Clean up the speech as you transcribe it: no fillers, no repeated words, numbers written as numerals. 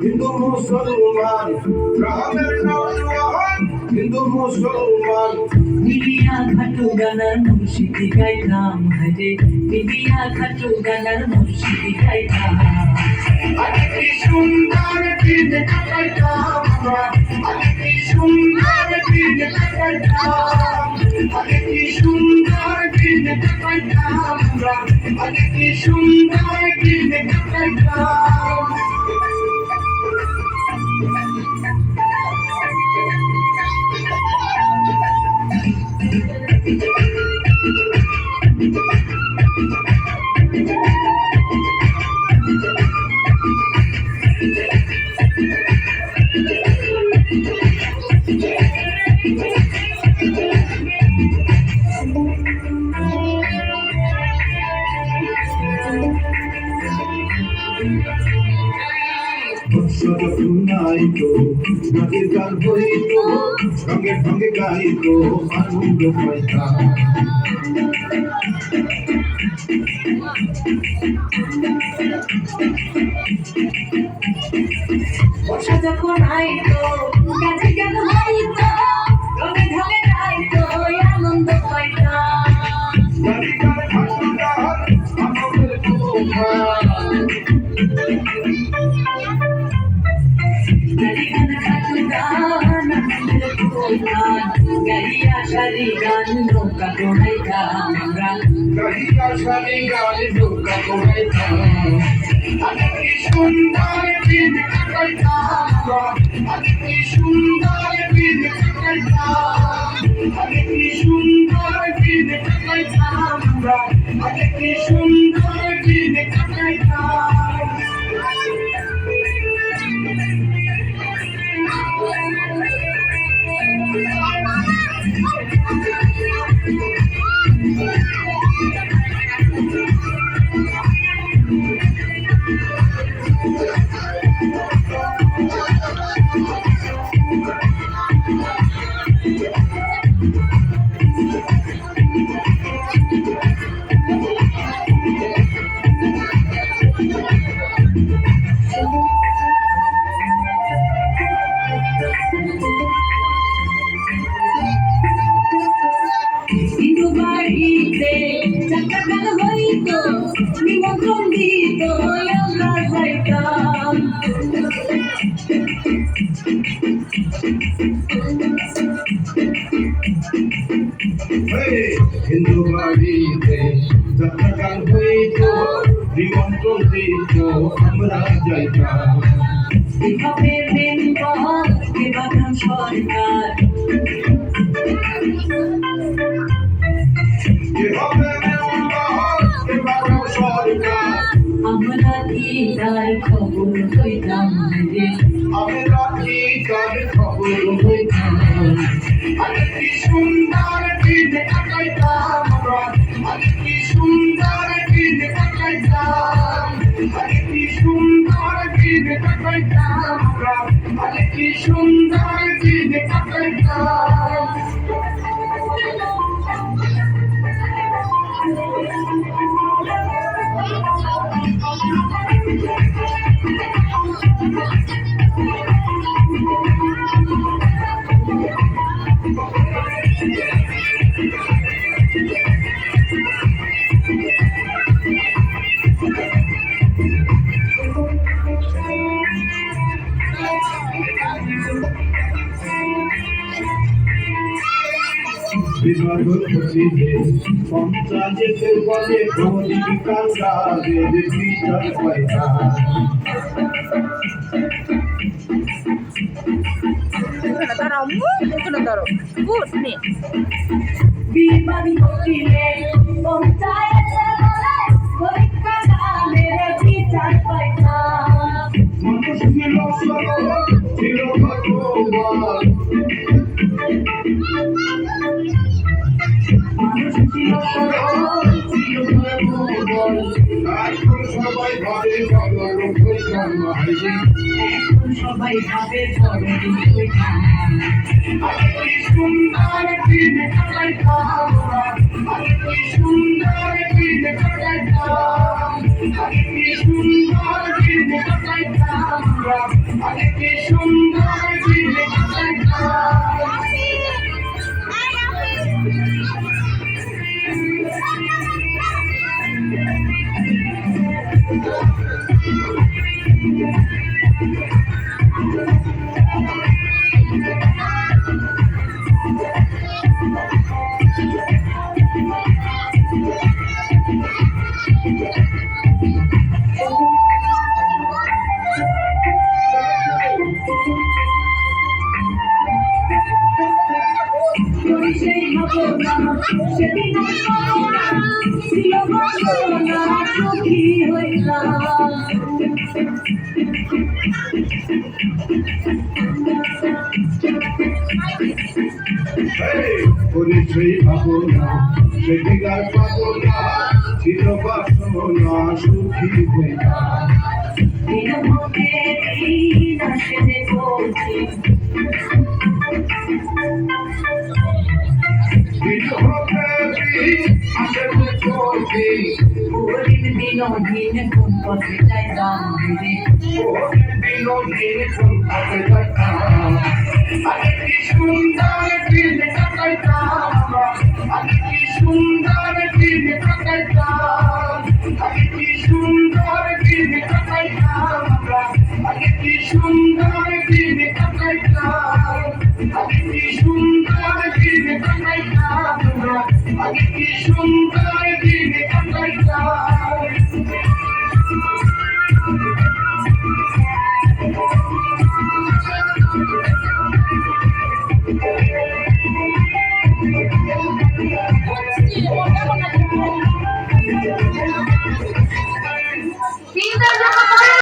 হিন্দু মুসলমান গ্রামের নওজোয়ান হিন্দু মুসলমান মিডিয়া খাটু গানার মুর্শিদি গাইতাম রে মিডিয়া খাটু গানার মুর্শিদি গাইতাম আরে কি সুন্দর দিন কাটাইতাম আরে কি সুন্দর দিন কাটাইতাম আরে কি সুন্দর দিন কাটাইতাম আরে কি সুন্দর দিন কাটাইতাম শুনাইতো নদীর গান হইতো রঙে ঢঙে গাইতো আনন্দ পাইতাম বর্ষা যখন আইতো গাছে গান হইতো রঙে ঢঙে গাইতো আনন্দ পাইতাম গাইয়া সারি গান নৌকা দৌড়াইতাম আমরা গাইয়া সারি গান নৌকা দৌড়াইতাম আরে কি সুন্দর দিন কাটাইতাম আরে কি সুন্দর দিন কাটাইতাম আরে কি সুন্দর দিন কাটাইতাম আরে কি সুন্দর দিন কাটাইতাম হিন্দু বাড়িতে চাকা গান হইতো নিমন্ত্রণ দিত আমরা যাইতাম হিন্দু বাড়িতে যাত্রা গান হইতো নিমন্ত্রণ দিত আমরা যাইতাম এভাবে প্রেম কর বাগান সরকার আমরা কি তার খবর হইতাম রে আমরা কি তার খবর হইতাম আরে কি সুন্দর দিন কাটাইতাম আরে কি সুন্দর দিন কাটাইতাম আরে কি সুন্দর দিন কাটাইতাম আরে কি সুন্দর দিন কাটাইতাম বিভাগের খুশিতে পঞ্চায়েতের বলে গরিব কাঙ্গালের বিচার পয়সা বিবাদী হইলে পঞ্চায়েতের বলে গরিব কাঙ্গালের এখন সবাই ভাবে বড় লোক হইতাম হাইরে এখন সবাই ভাবে বড় লোক হইতাম আগে কি সুন্দর দিন কাটাইতাম আগে কি সুন্দর দিন কাটাইতাম আগে কি সুন্দর দিন কাটাইতাম আগে কি সুন্দর দিন কাটাইতাম সেই ভাবনা সেদিন ছিল ভাবনা সুখী হইলাম ওরে সেই ভাবনা সেদিকার পাবনা ছিল বাসনা সুখী হইলাম দিন হোকে দিন আসে বলছি ওরিন দিন কোন পথে যাইতাম রে আগে কি সুন্দর দিন কাটাইতাম আগে কি সুন্দর দিন কাটাইতাম আগে কি সুন্দর দিন কাটাইতাম আগে কি সুন্দর দিন কাটাইতাম আগে কি সুন্দর দিন কাটাইতাম আগে কি সুন্দর দিন কাটাইতাম